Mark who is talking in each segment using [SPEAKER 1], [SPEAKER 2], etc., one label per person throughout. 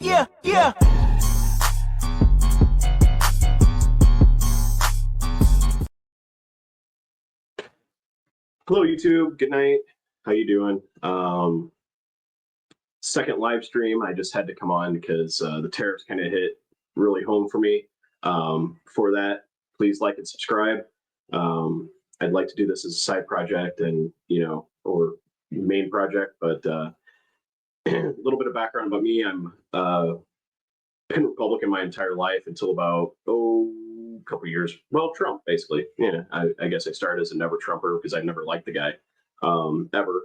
[SPEAKER 1] Yeah, yeah.
[SPEAKER 2] Hello, YouTube. Good night. How you doing? Second live stream. I just had to come on because the tariffs kind of hit really home for me. For that, please like and subscribe. I'd like to do this as a side project and, or main project, but a little bit of background about me. I'm been Republican my entire life until about, a couple of years. Well, Trump, basically. Yeah, I guess I started as a never Trumper because I never liked the guy, ever,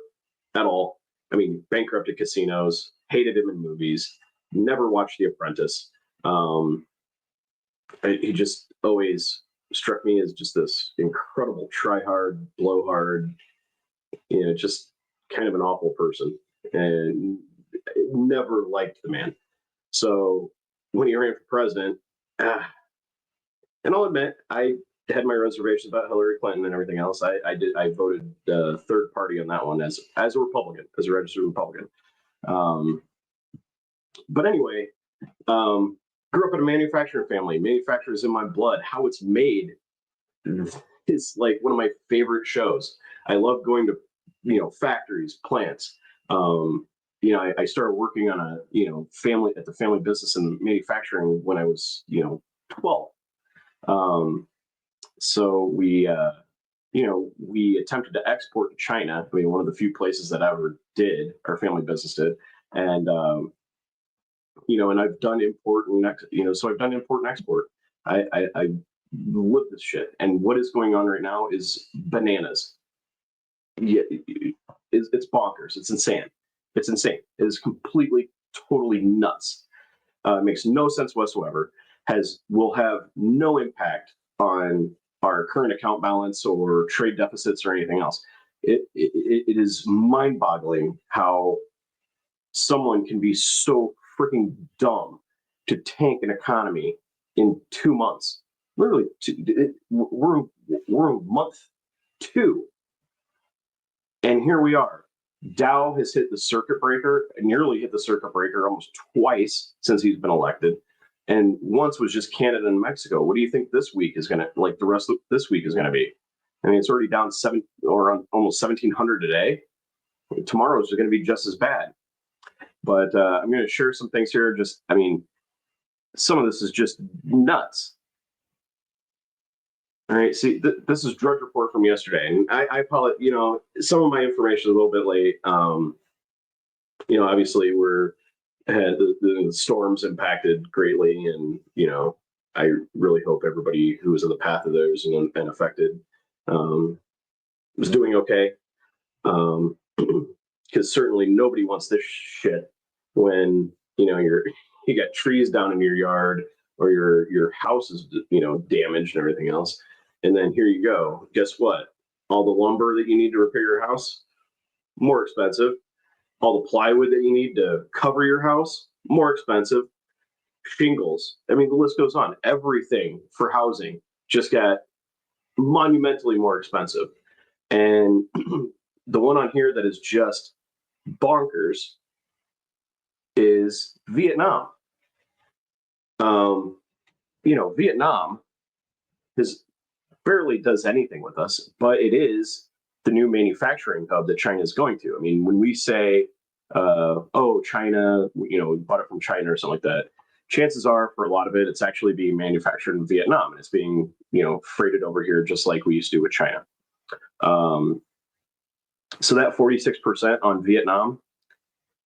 [SPEAKER 2] at all. I mean, bankrupted casinos, hated him in movies, never watched The Apprentice. He just always struck me as just this incredible try hard, blow hard, just kind of an awful person, and never liked the man. So when he ran for president, and I'll admit, I had my reservations about Hillary Clinton and everything else. I voted third party on that one as a Republican, as a registered Republican. But anyway, grew up in a manufacturing family. Manufacturers in my blood. How it's made is like one of my favorite shows. I love going to factories, plants. I started working on a the family business in manufacturing when I was 12. So we attempted to export to China. I mean, one of the few places that I ever did, our family business did, and and I've done import and so I've done import and export. I live this shit, and what is going on right now is bananas. Yeah, it's bonkers. It's insane. It's insane. It is completely, totally nuts. It makes no sense whatsoever. Will have no impact on our current account balance or trade deficits or anything else. It is mind-boggling how someone can be so freaking dumb to tank an economy in 2 months. Literally, we're in month 2, and here we are. Dow has hit the circuit breaker, nearly hit the circuit breaker almost twice since he's been elected. And once was just Canada and Mexico. What do you think this week is going to, like the rest of this week is going to be? I mean, it's already down almost 1,700 today. Tomorrow's going to be just as bad. But I'm going to share some things here. Some of this is just nuts. All right, see, this is Drudge Report from yesterday, and I apologize. Some of my information is a little bit late. Obviously the storms impacted greatly, and I really hope everybody who was in the path of those and affected was doing okay. Because certainly nobody wants this shit when you got trees down in your yard or your house is damaged and everything else. And then here you go. Guess what? All the lumber that you need to repair your house, more expensive. All the plywood that you need to cover your house, more expensive. Shingles. I mean, the list goes on. Everything for housing just got monumentally more expensive. And the one on here that is just bonkers is Vietnam. Vietnam barely does anything with us, but it is the new manufacturing hub that China is going to. I mean, when we say, China, we bought it from China or something like that, chances are for a lot of it, it's actually being manufactured in Vietnam, and it's being, freighted over here just like we used to with China. So that 46% on Vietnam,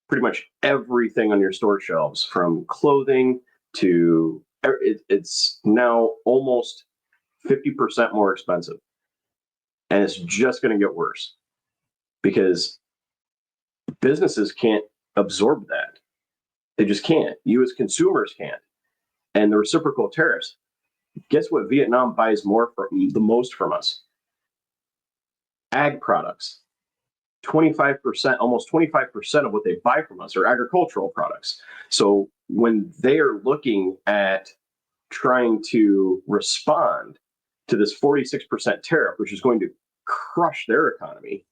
[SPEAKER 2] pretty much everything on your store shelves, from clothing to it's now almost 50% more expensive. And it's just going to get worse because businesses can't absorb that. They just can't. You as consumers can't. And the reciprocal tariffs, guess what Vietnam buys the most from us? Ag products. 25%, almost 25% of what they buy from us are agricultural products. So when they are looking at trying to respond to this 46% tariff, which is going to crush their economy,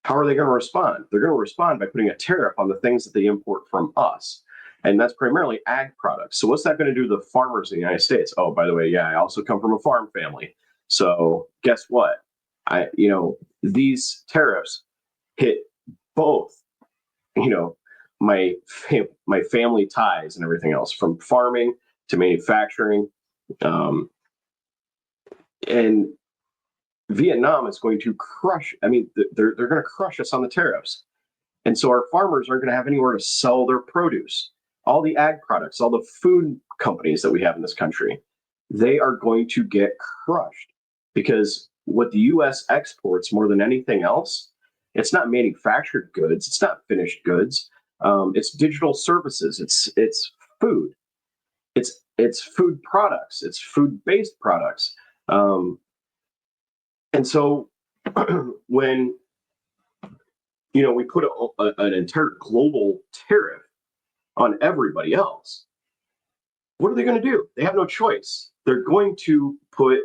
[SPEAKER 2] how are they going to respond? They're going to respond by putting a tariff on the things that they import from us. And that's primarily ag products. So what's that going to do to the farmers in the United States? Oh, by the way, yeah, I also come from a farm family. So guess what? These tariffs hit both, you know, my family ties and everything else, from farming to manufacturing. And Vietnam is going to crush. I mean, they're going to crush us on the tariffs. And so our farmers aren't going to have anywhere to sell their produce. All the ag products, all the food companies that we have in this country, they are going to get crushed, because what the US exports more than anything else, it's not manufactured goods, it's not finished goods, it's digital services, it's food, it's food products, it's food-based products. And so when we put an entire global tariff on everybody else, what are they going to do? They have no choice. They're going to put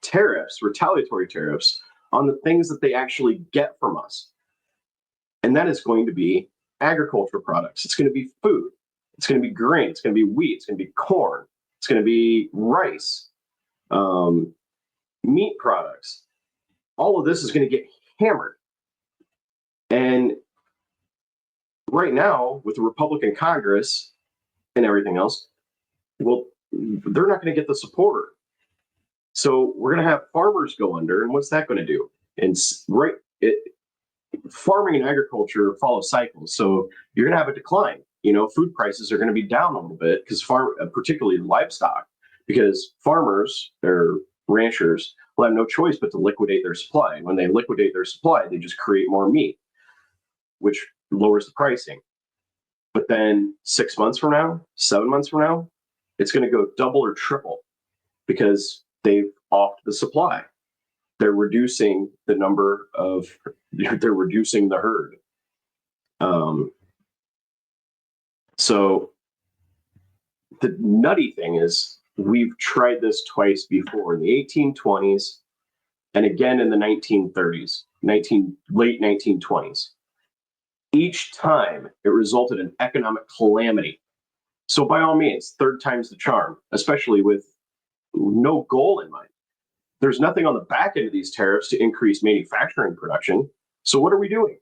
[SPEAKER 2] tariffs, retaliatory tariffs, on the things that they actually get from us. And that is going to be agriculture products. It's going to be food. It's going to be grain. It's going to be wheat. It's going to be corn. It's going to be rice, meat products. All of this is going to get hammered. And right now, with the Republican Congress and everything else, well, they're not going to get the support. So we're going to have farmers go under, and what's that going to do? And farming and agriculture follow cycles, so you're going to have a decline. Food prices are going to be down a little bit, because particularly livestock, because farmers or ranchers will have no choice but to liquidate their supply. And when they liquidate their supply, they just create more meat, which lowers the pricing. But then 6 months from now, 7 months from now, it's going to go double or triple, because they've offed the supply. They're reducing the herd. So the nutty thing is, we've tried this twice before, in the 1820s and again in the 1930s, late 1920s. Each time it resulted in economic calamity. So by all means, third time's the charm, especially with no goal in mind. There's nothing on the back end of these tariffs to increase manufacturing production. So what are we doing?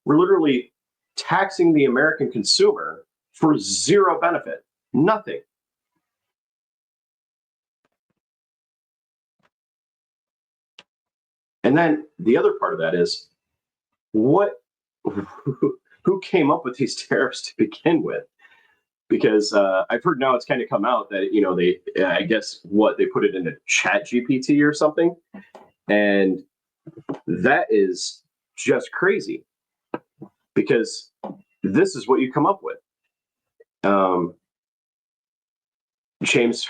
[SPEAKER 2] We're literally taxing the American consumer for zero benefit, nothing. And then the other part of that is, who came up with these tariffs to begin with? Because I've heard now it's kind of come out that I guess they put it into Chat GPT or something, and that is just crazy, because this is what you come up with. James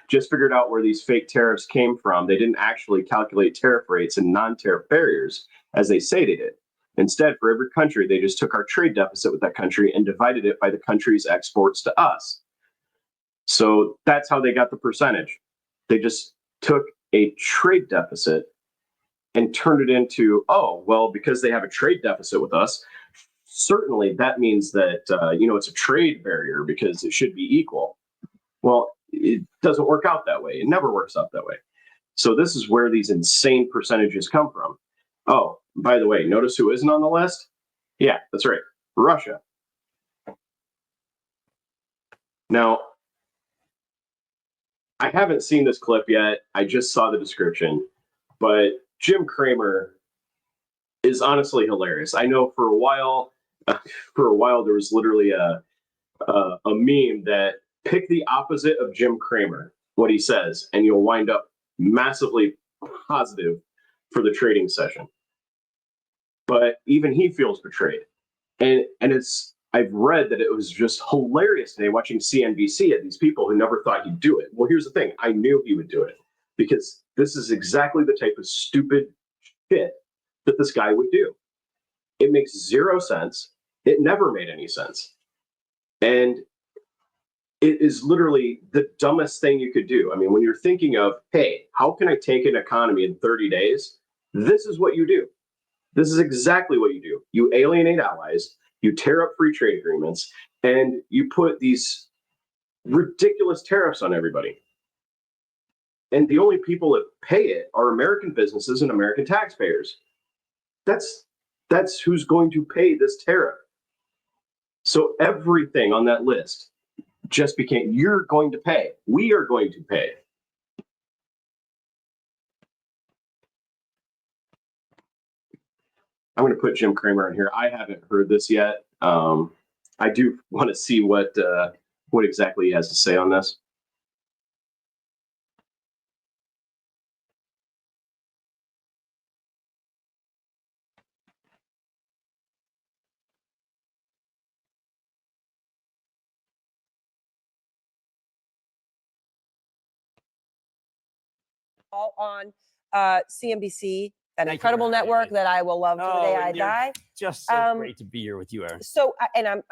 [SPEAKER 2] just figured out where these fake tariffs came from. They didn't actually calculate tariff rates and non-tariff barriers as they say they did. Instead, for every country, they just took our trade deficit with that country and divided it by the country's exports to us. So that's how they got the percentage. They just took a trade deficit and turned it into, because they have a trade deficit with us, certainly that means that it's a trade barrier, because it should be equal. Well, it doesn't work out that way. It never works out that way. So this is where these insane percentages come from. Oh, by the way, notice who isn't on the list? Yeah, that's right, Russia. Now, I haven't seen this clip yet. I just saw the description, but Jim Cramer is honestly hilarious. I know for a while there was literally a meme that, pick the opposite of Jim Cramer, what he says, and you'll wind up massively positive for the trading session. But even he feels betrayed. And I've read that it was just hilarious today watching CNBC at these people who never thought he'd do it. Well, here's the thing. I knew he would do it, because this is exactly the type of stupid shit that this guy would do. It makes zero sense. It never made any sense. And it is literally the dumbest thing you could do. I mean, when you're thinking of, hey, how can I take an economy in 30 days? This is what you do. This is exactly what you do. You alienate allies. you tear up free trade agreements, and you put these ridiculous tariffs on everybody. And the only people that pay it are American businesses and American taxpayers. That's who's going to pay this tariff. So everything on that list just became, you're going to pay. We are going to pay. I'm going to put Jim Cramer in here. I haven't heard this yet. I do want to see what exactly he has to say on this.
[SPEAKER 1] All on CNBC, that incredible network that I will love to the day I die.
[SPEAKER 3] Just so great to be here with you, Erin.
[SPEAKER 1] So, and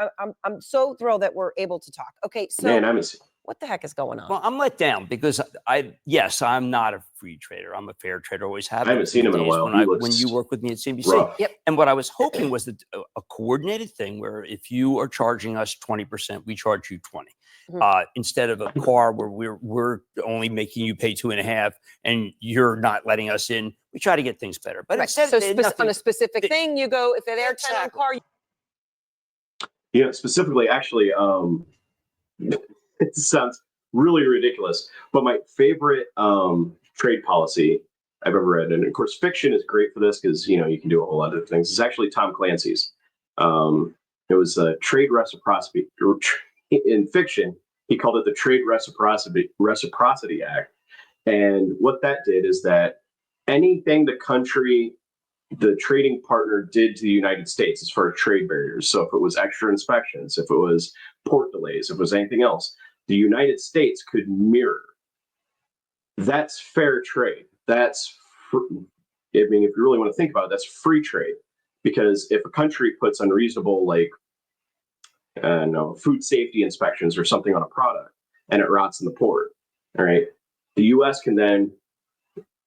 [SPEAKER 1] I'm so thrilled that we're able to talk. Okay, so
[SPEAKER 2] Man,
[SPEAKER 1] what the heck is going on?
[SPEAKER 3] Well, I'm let down because I'm not a free trader. I'm a fair trader. Always have.
[SPEAKER 2] I haven't seen him in a while.
[SPEAKER 3] When you work with me at CNBC.
[SPEAKER 2] Rough.
[SPEAKER 1] Yep.
[SPEAKER 3] And what I was hoping was that a coordinated thing where if you are charging us 20%, we charge you 20. Instead of a car where we're only making you pay 2.5 and you're not letting us in, we try to get things better. But instead,
[SPEAKER 1] so on a specific thing, you go, if they're there 10 on car.
[SPEAKER 2] Yeah, specifically, actually, it sounds really ridiculous, but my favorite trade policy I've ever read, and of course, fiction is great for this because you can do a whole lot of things. It's actually Tom Clancy's. It was a trade reciprocity. In fiction, he called it the Trade Reciprocity Act. And what that did is that anything the trading partner did to the United States as far as trade barriers, so if it was extra inspections, if it was port delays, if it was anything else, the United States could mirror. That's fair trade. If you really want to think about it, that's free trade. Because if a country puts unreasonable, food safety inspections or something on a product and it rots in the port, all right, the U.S. can then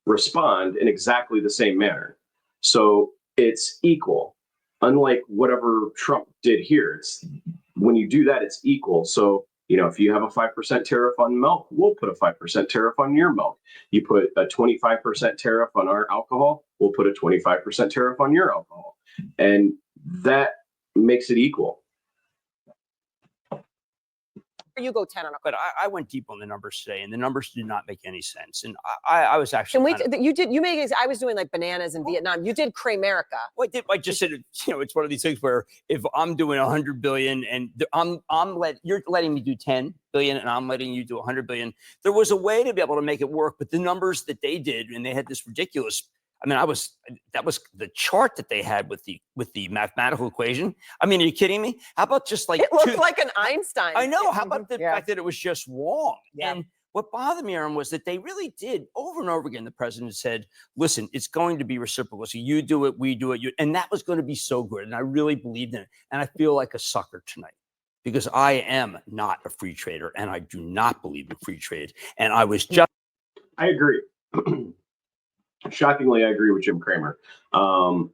[SPEAKER 2] respond in exactly the same manner. So it's equal. Unlike whatever Trump did here, when you do that, it's equal. So, if you have a 5% tariff on milk, we'll put a 5% tariff on your milk. You put a 25% tariff on our alcohol, we'll put a 25% tariff on your alcohol. And that makes it equal.
[SPEAKER 1] You go 10 on a car.
[SPEAKER 3] But I went deep on the numbers today, and the numbers did not make any sense. And I was actually.
[SPEAKER 1] I was doing like bananas in Vietnam. You did Cramerica.
[SPEAKER 3] Well, I just said, it's one of these things where if I'm doing 100 billion and you're letting me do 10 billion and I'm letting you do 100 billion, there was a way to be able to make it work. But the numbers that they did, and they had this ridiculous. That was the chart that they had with the mathematical equation. Are you kidding me? How about just like
[SPEAKER 1] it looked like an Einstein?
[SPEAKER 3] I know. How about the fact that it was just wrong?
[SPEAKER 1] Yeah.
[SPEAKER 3] And what bothered me, Aaron, was that they really did over and over again. The president said, "Listen, it's going to be reciprocal. So you do it, we do it, and that was going to be so good." And I really believed in it. And I feel like a sucker tonight because I am not a free trader, and I do not believe in free trade. And I was just.
[SPEAKER 2] I agree. Shockingly, I agree with Jim Cramer. I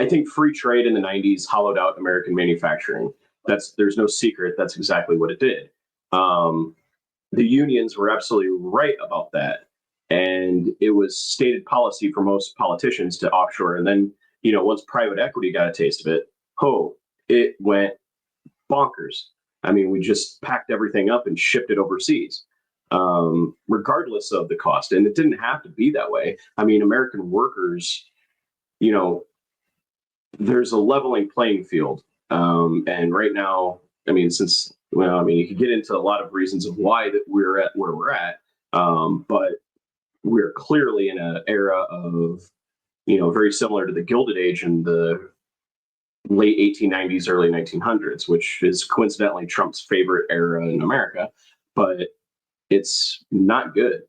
[SPEAKER 2] think free trade in the 90s hollowed out American manufacturing. There's no secret. That's exactly what it did. The unions were absolutely right about that. And it was stated policy for most politicians to offshore. And then, once private equity got a taste of it, it went bonkers. We just packed everything up and shipped it overseas. Regardless of the cost. And it didn't have to be that way. American workers, there's a leveling playing field. And right now, you could get into a lot of reasons of why that we're at where we're at. But we're clearly in an era of, very similar to the Gilded Age in the late 1890s, early 1900s, which is coincidentally Trump's favorite era in America. But it's not good.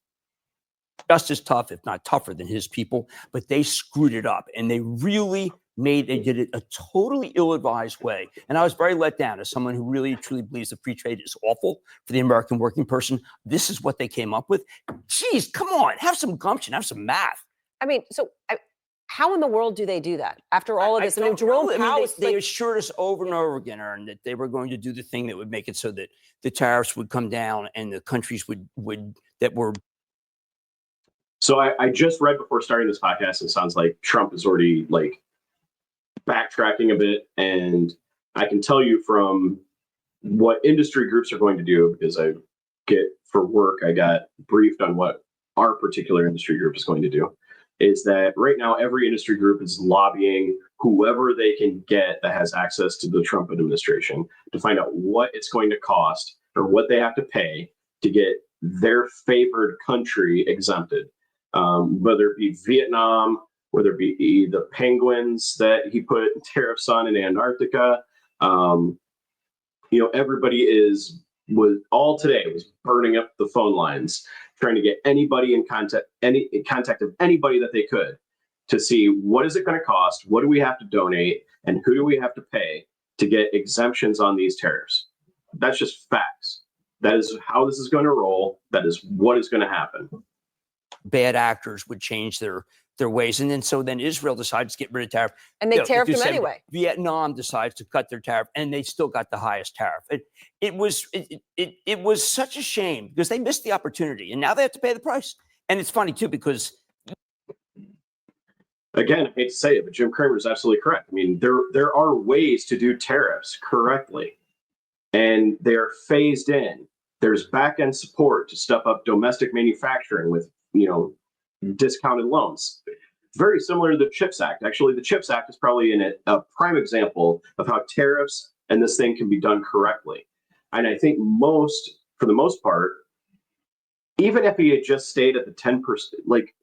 [SPEAKER 3] Just as tough, if not tougher than his people, but they screwed it up and they did it a totally ill-advised way. And I was very let down as someone who really truly believes that free trade is awful for the American working person. This is what they came up with. Geez, come on, have some gumption, have some math.
[SPEAKER 1] how in the world do they do that after all of this? I mean,
[SPEAKER 3] don't
[SPEAKER 1] Jerome
[SPEAKER 3] know.
[SPEAKER 1] Powell,
[SPEAKER 3] They assured us over and over again, Aaron, that they were going to do the thing that would make it so that the tariffs would come down and the countries would that were.
[SPEAKER 2] So I just read before starting this podcast, it sounds like Trump is already like backtracking a bit. And I can tell you from what industry groups are going to do, because I get for work, I got briefed on what our particular industry group is going to do, is that right now every industry group is lobbying whoever they can get that has access to the Trump administration to find out what it's going to cost or what they have to pay to get their favored country exempted. Whether it be Vietnam, whether it be the penguins that he put tariffs on in Antarctica. Everybody was burning up the phone lines, trying to get anybody in contact of anybody that they could to see what is it going to cost, what do we have to donate, and who do we have to pay to get exemptions on these tariffs. That's just facts. That is how this is going to roll. That is what is going to happen.
[SPEAKER 3] Bad actors would change their ways, and then Israel decides to get rid of tariff,
[SPEAKER 1] and they tariffed them anyway.
[SPEAKER 3] Vietnam decides to cut their tariff, and they still got the highest tariff. It was such a shame because they missed the opportunity, and now they have to pay the price. And it's funny too because, again,
[SPEAKER 2] I hate to say it, but Jim Cramer is absolutely correct. I mean, there are ways to do tariffs correctly, and they are phased in. There's back end support to step up domestic manufacturing with discounted loans. Very similar to the CHIPS Act. Actually, the CHIPS Act is probably a prime example of how tariffs and this thing can be done correctly. And I think for the most part, even if he had just stayed at the 10%, like,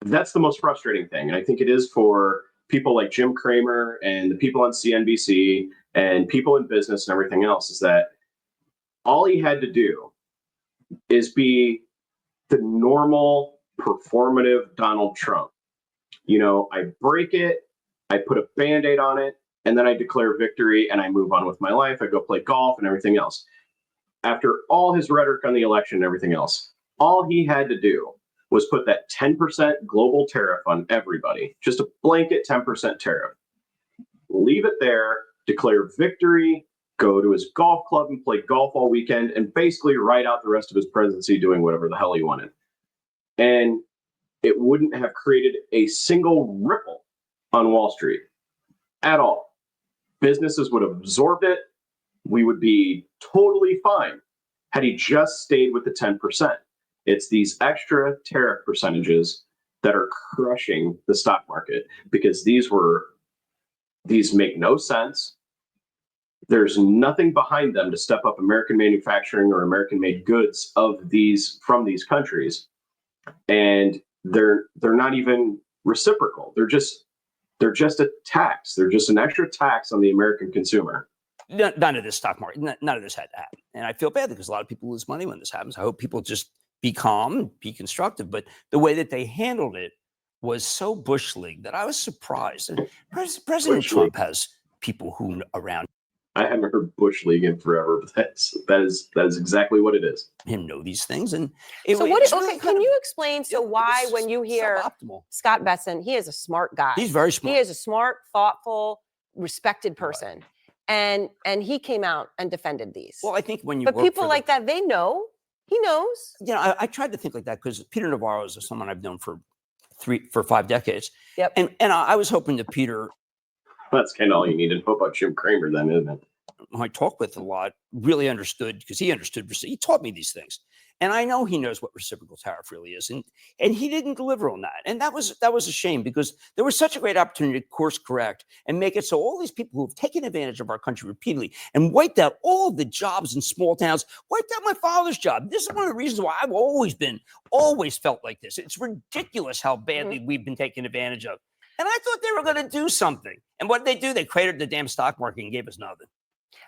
[SPEAKER 2] that's the most frustrating thing. And I think it is for people like Jim Cramer and the people on CNBC and people in business and everything else, is that all he had to do is be the normal performative Donald Trump. I break it, I put a Band-Aid on it, and then I declare victory and I move on with my life. I go play golf and everything else. After all his rhetoric on the election and everything else, all he had to do was put that 10% global tariff on everybody, just a blanket 10% tariff. Leave it there, declare victory, go to his golf club and play golf all weekend, and basically ride out the rest of his presidency doing whatever the hell he wanted. And it wouldn't have created a single ripple on Wall Street at all. Businesses would have absorbed it. We would be totally fine had he just stayed with the 10%. It's these extra tariff percentages that are crushing the stock market, because these make no sense. There's nothing behind them to step up American manufacturing or American-made goods from these countries, and they're not even reciprocal. They're just a tax. They're just an extra tax on the American consumer.
[SPEAKER 3] None of this stock market, none of this had to happen, and I feel bad because a lot of people lose money when this happens. I hope people just be calm, be constructive. But the way that they handled it was so Bush League that I was surprised. And President Trump has people who around.
[SPEAKER 2] I haven't heard Bush League in forever, but that is exactly what it is.
[SPEAKER 3] Him know these things, and
[SPEAKER 1] can you explain why when you hear Scott Besson, he is a smart guy.
[SPEAKER 3] He's very smart.
[SPEAKER 1] He is a smart, thoughtful, respected person, and he came out and defended these.
[SPEAKER 3] Well, I think when you
[SPEAKER 1] but people like that, they know. He knows.
[SPEAKER 3] I tried to think like that because Peter Navarro is someone I've known for 5 decades.
[SPEAKER 1] Yep.
[SPEAKER 3] And I was hoping that Peter.
[SPEAKER 2] That's kind of all you need to know about Jim Cramer, then, isn't it?
[SPEAKER 3] Who I talked with a lot, really understood, because he understood. He taught me these things, and I know he knows what reciprocal tariff really is, and he didn't deliver on that, and that was a shame, because there was such a great opportunity to course correct and make it so all these people who have taken advantage of our country repeatedly and wiped out all of the jobs in small towns, wiped out my father's job. This is one of the reasons why I've always felt like this. It's ridiculous how badly we've been taken advantage of. And I thought they were going to do something. And what did they do? They cratered the damn stock market and gave us nothing.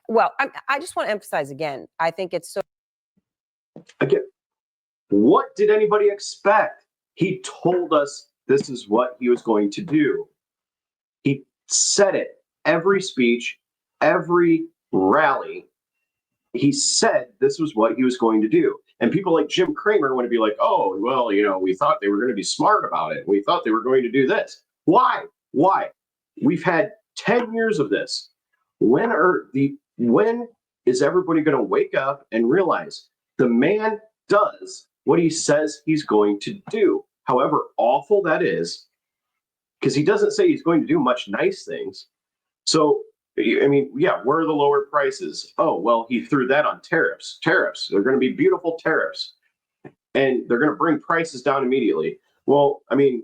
[SPEAKER 1] Well, I just want to emphasize again, I think it's so.
[SPEAKER 2] Again, what did anybody expect? He told us this is what he was going to do. He said it every speech, every rally, he said this was what he was going to do. And people like Jim Cramer want to be like, oh, well, we thought they were going to be smart about it. We thought they were going to do this. Why? We've had 10 years of this. When is everybody going to wake up and realize the man does what he says he's going to do, however awful that is, because he doesn't say he's going to do much nice things. So, I mean, yeah, where are the lower prices? Oh, well, he threw that on tariffs. Tariffs, they're going to be beautiful tariffs. And they're going to bring prices down immediately. Well, I mean,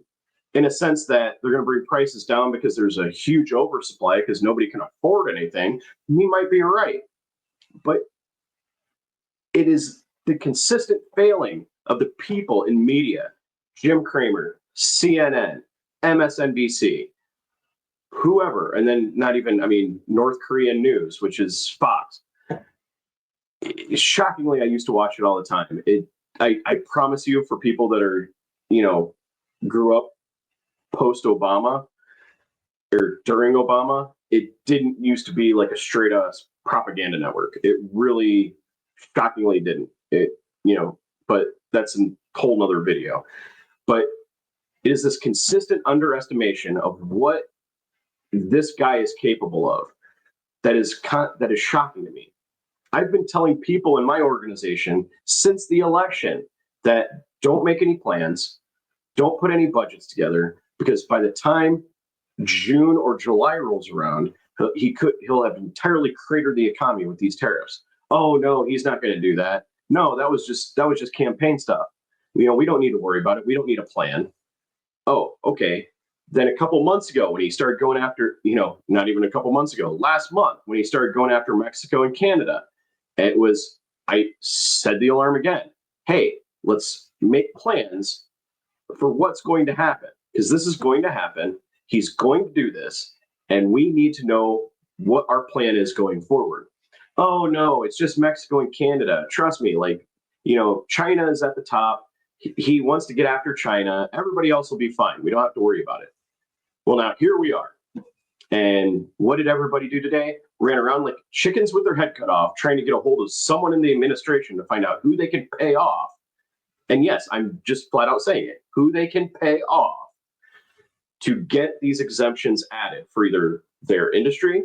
[SPEAKER 2] in a sense that they're going to bring prices down because there's a huge oversupply because nobody can afford anything. He might be right. But it is the consistent failing of the people in media, Jim Cramer, CNN, MSNBC, whoever, and then not even, I mean, North Korean news, which is Fox. Shockingly, I used to watch it all the time. I promise you, for people that are, grew up post-Obama or during Obama, it didn't used to be like a straight-up propaganda network. It really shockingly didn't. But that's a whole nother video. But it is this consistent underestimation of what this guy is capable of that is shocking to me. I've been telling people in my organization since the election that don't make any plans, don't put any budgets together, because by the time June or July rolls around, he'll have entirely cratered the economy with these tariffs. Oh no, he's not going to do that. No, that was just campaign stuff. We don't need to worry about it. We don't need a plan. Oh, okay. Then a couple months ago, when he started going after, not even a couple months ago, last month, when he started going after Mexico and Canada, I said the alarm again. Hey, let's make plans for what's going to happen, because this is going to happen. He's going to do this, and we need to know what our plan is going forward. Oh no, it's just Mexico and Canada. Trust me, China is at the top. He wants to get after China. Everybody else will be fine. We don't have to worry about it. Well, now here we are. And what did everybody do today? Ran around like chickens with their head cut off, trying to get a hold of someone in the administration to find out who they can pay off. And yes, I'm just flat out saying it, who they can pay off to get these exemptions added for either their industry,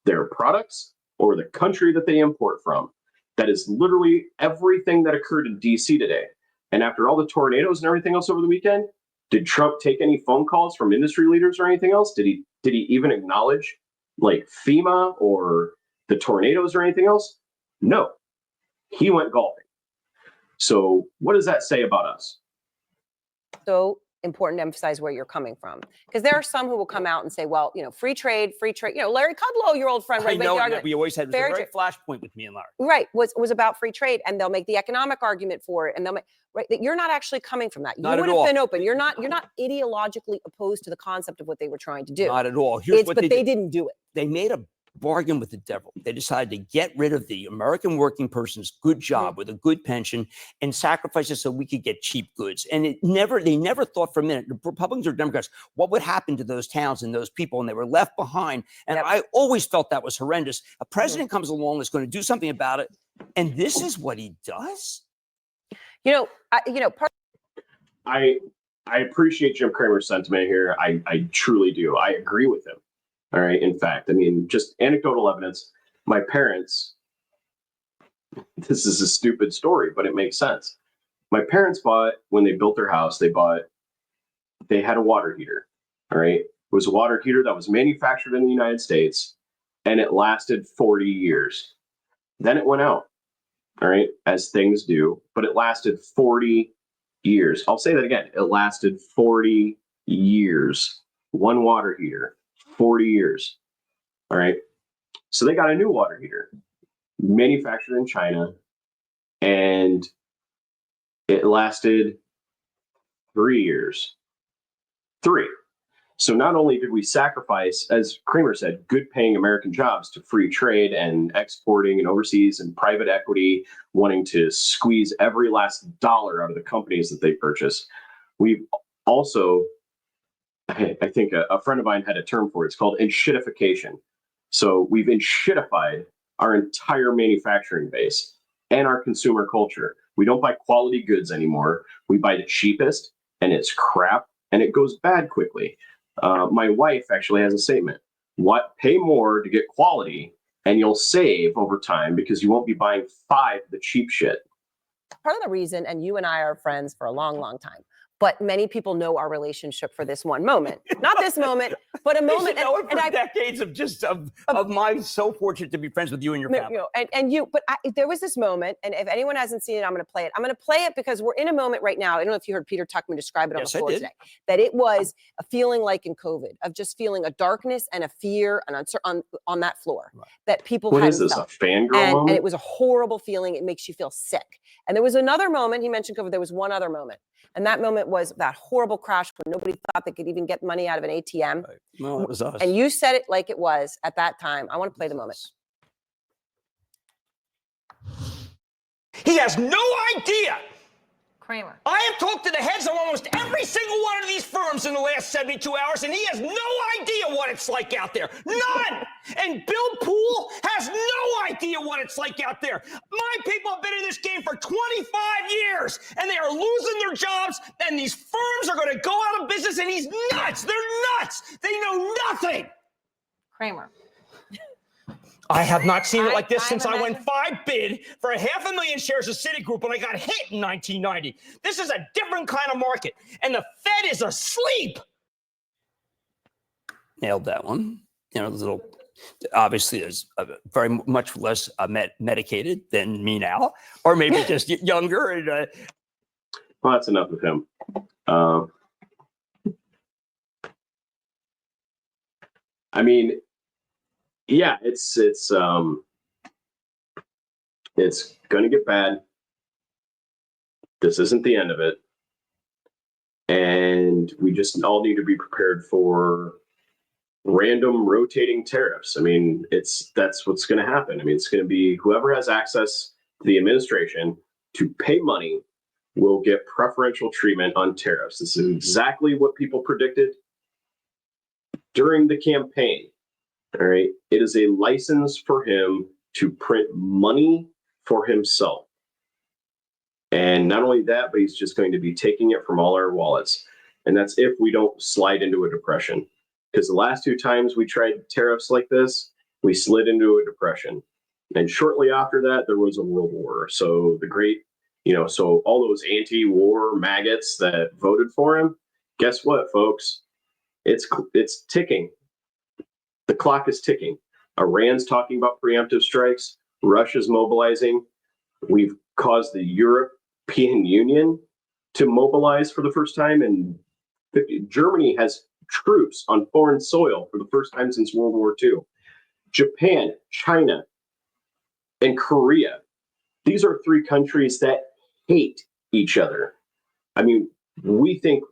[SPEAKER 2] their products, or the country that they import from. That is literally everything that occurred in DC today. And after all the tornadoes and everything else over the weekend, did Trump take any phone calls from industry leaders or anything else? Did he even acknowledge like FEMA or the tornadoes or anything else? No, he went golfing. So what does that say about us?
[SPEAKER 1] So important to emphasize where you're coming from, because there are some who will come out and say, well, free trade. Larry Kudlow, your old friend, right?
[SPEAKER 3] I know that we always had a very flashpoint with me and Larry.
[SPEAKER 1] Right, was about free trade, and they'll make the economic argument for it, and they'll make that you're not actually coming from that. You would have been open. You're not ideologically opposed to the concept of what they were trying to do.
[SPEAKER 3] Not at all.
[SPEAKER 1] But they didn't do it.
[SPEAKER 3] They made a bargain with the devil. They decided to get rid of the American working person's good job with a good pension and sacrifice it so we could get cheap goods. And they never thought for a minute, the Republicans or Democrats, what would happen to those towns and those people, and they were left behind. And I always felt that was horrendous. A president comes along that's going to do something about it, and this is what he does.
[SPEAKER 2] I appreciate Jim Cramer's sentiment here. I truly do. I agree with him. All right. In fact, I mean, just anecdotal evidence. My parents, this is a stupid story, but it makes sense. My parents when they built their house, they had a water heater. All right. It was a water heater that was manufactured in the United States, and it lasted 40 years. Then it went out. All right. As things do, but it lasted 40 years. I'll say that again. It lasted 40 years. One water heater. 40 years. All right. So they got a new water heater manufactured in China, and it lasted 3 years. 3. So not only did we sacrifice, as Kramer said, good paying American jobs to free trade and exporting and overseas and private equity wanting to squeeze every last dollar out of the companies that they purchase, we've also, I think a friend of mine had a term for it. It's called enshittification. So we've enshittified our entire manufacturing base and our consumer culture. We don't buy quality goods anymore. We buy the cheapest, and it's crap, and it goes bad quickly. My wife actually has a statement: "What? Pay more to get quality, and you'll save over time because you won't be buying 5 of the cheap shit."
[SPEAKER 1] Part of the reason, and you and I are friends for a long, long time, but many people know our relationship for this one moment. Not this moment, but a moment.
[SPEAKER 3] Know it for decades of just of my so fortunate to be friends with you and your family.
[SPEAKER 1] There was this moment, and if anyone hasn't seen it, I'm going to play it. I'm going to play it because we're in a moment right now. I don't know if you heard Peter Tuchman describe it on the floor today. That it was a feeling like in COVID of just feeling a darkness and a fear and on that floor that people hadn't felt.
[SPEAKER 2] What is this, a fangirl moment?
[SPEAKER 1] And it was a horrible feeling. It makes you feel sick. And there was another moment, he mentioned COVID, there was one other moment. And that moment was that horrible crash when nobody thought they could even get money out of an ATM.
[SPEAKER 3] Right. No, it was us.
[SPEAKER 1] And you said it like it was at that time. I want to play the moment.
[SPEAKER 4] He has no idea.
[SPEAKER 5] Kramer.
[SPEAKER 4] I have talked to the heads of almost every single one of these firms in the last 72 hours, and he has no idea what it's like out there. None! And Bill Poole has no idea what it's like out there. My people have been in this game for 25 years, and they are losing their jobs, and these firms are going to go out of business, and he's nuts. They're nuts. They know nothing.
[SPEAKER 5] Kramer.
[SPEAKER 4] I have not seen it like this since I went 5 bid for 500,000 shares of Citigroup when I got hit in 1990. This is a different kind of market, and the Fed is asleep.
[SPEAKER 3] Nailed that one. You know, little obviously is very much less medicated than me now, or maybe just younger. And
[SPEAKER 2] well, that's enough of him. I mean, yeah, it's going to get bad. This isn't the end of it. And we just all need to be prepared for random rotating tariffs. I mean, that's what's going to happen. I mean, it's going to be whoever has access to the administration to pay money will get preferential treatment on tariffs. This is exactly what people predicted during the campaign. All right. It is a license for him to print money for himself. And not only that, but he's just going to be taking it from all our wallets. And that's if we don't slide into a depression. Because the last 2 times we tried tariffs like this, we slid into a depression. And shortly after that, there was a world war. So the great, so all those anti-war maggots that voted for him, guess what, folks? It's ticking. The clock is ticking. Iran's talking about preemptive strikes. Russia's mobilizing. We've caused the European Union to mobilize for the first time. And Germany has troops on foreign soil for the first time since World War II. Japan, China, and Korea. These are 3 countries that hate each other. I mean, we think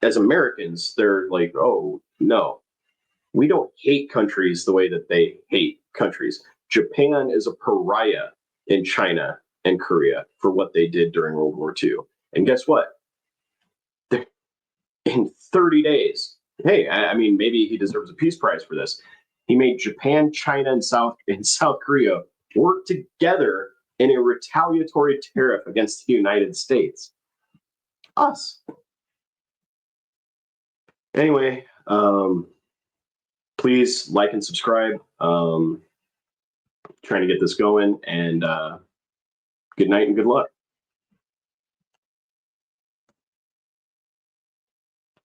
[SPEAKER 2] as Americans, they're like, oh, no. We don't hate countries the way that they hate countries. Japan is a pariah in China and Korea for what they did during World War II. And guess what? In 30 days, hey, I mean, maybe he deserves a Peace Prize for this. He made Japan, China, and South Korea work together in a retaliatory tariff against the United States. Us. Anyway, please like and subscribe. Trying to get this going, and good night and good luck.